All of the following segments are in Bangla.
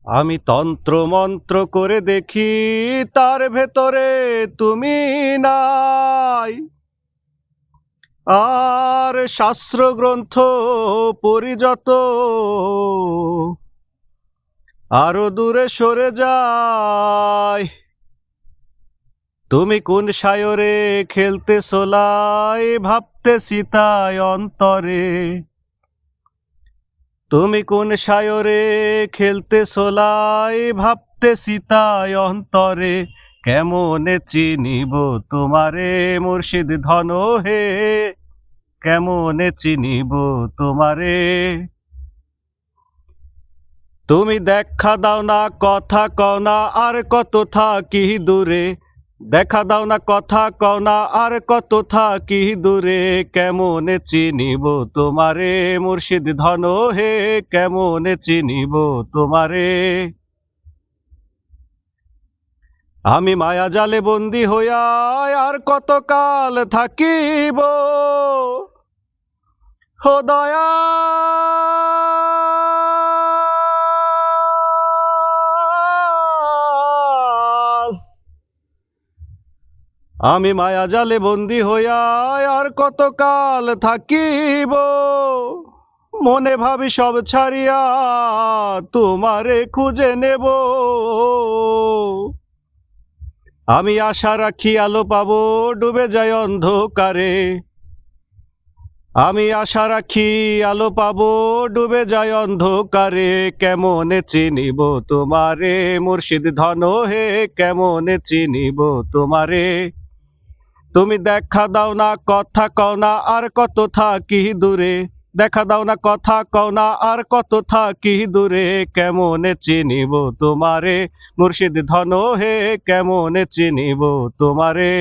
আমি তন্ত্র মন্ত্র করে দেখি তার ভেতরে তুমি নাই, আর শাস্ত্র গ্রন্থ পড়ি যত আরো দূরে সরে যায়। তুমি কোন সায়রে খেলতে সোলাই, ভাবতে সীতায় অন্তরে। তুমি কোন সায়রে খেলতে সোলাই, ভাবতে সীতায় অন্তরে। কেমনে চিনিব তোমারে মুর্শিদ ধন হে, কেমনে চিনিব তোমারে। তুমি দেখা দাও না, কথা কও না, আর কত থাকি দূরে। দেখা দাও না, কথা কও না, আর কত থাকি দূরে। কেমনে চিনিব তোমারে মুর্শিদ ধন হে, কেমনে চিনিব তোমারে। আমি মায়া জালে বন্দী হইয়া আর কত কাল থাকিব। ও দয়া আমি মায়া জালে বন্দী হইয়া আর কত কাল থাকিব। মনে ভাবি সব ছাড়িয়া তোমারে খুঁজে নেব। আমি আশা রাখি আলো পাবো, ডুবে যায় অন্ধকারে। আমি আশা রাখি আলো পাবো, ডুবে যায় অন্ধকারে। কেমনে চিনিব তোমারে মুর্শিদ ধন হে, কেমনে চিনিব তোমারে। তুমি দেখা দাও না, কথা কও না, আর কত থাকি দূরে। দেখা দাও না, কথা কও না, আর কত থাকি দূরে। কেমনে চিনিব তোমারে মুর্শিদ ধন হে, কেমনে চিনিব তোমারে।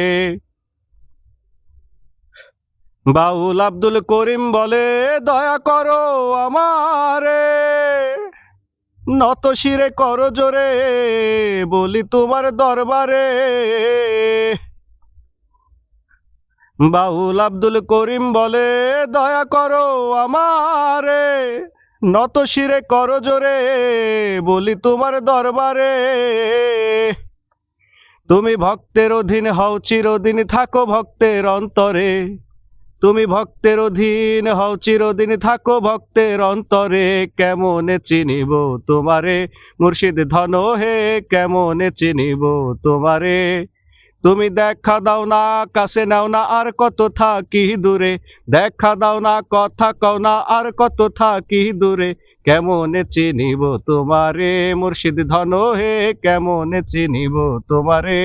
বাউল আব্দুল করিম বলে, দয়া করো আমারে, নত শিরে করো জোরে, বলি তোমার দরবারে। বাউল আব্দুল করিম বলে, দয়া করো আমারে, নত শিরে করো জোরে, বলি তোমার দরবারে। তুমি ভক্তের অধীন হও চিরদিন, থাকো ভক্তের অন্তরে। তুমি ভক্তের অধীন হও চিরদিন, থাকো ভক্তের অন্তরে। কেমনে চিনিব তোমারে মুর্শিদ ধন হে, কেমনে চিনিব তোমারে। তুমি দেখা দাও না, কাছে নাও না, আর কত থাকি দূরে। দেখা দাও না, কথা কও না, আর কত থাকি দূরে। কেমনে চিনিব তোমারে মুর্শিদ ধন হে, কেমনে চিনিব তোমারে।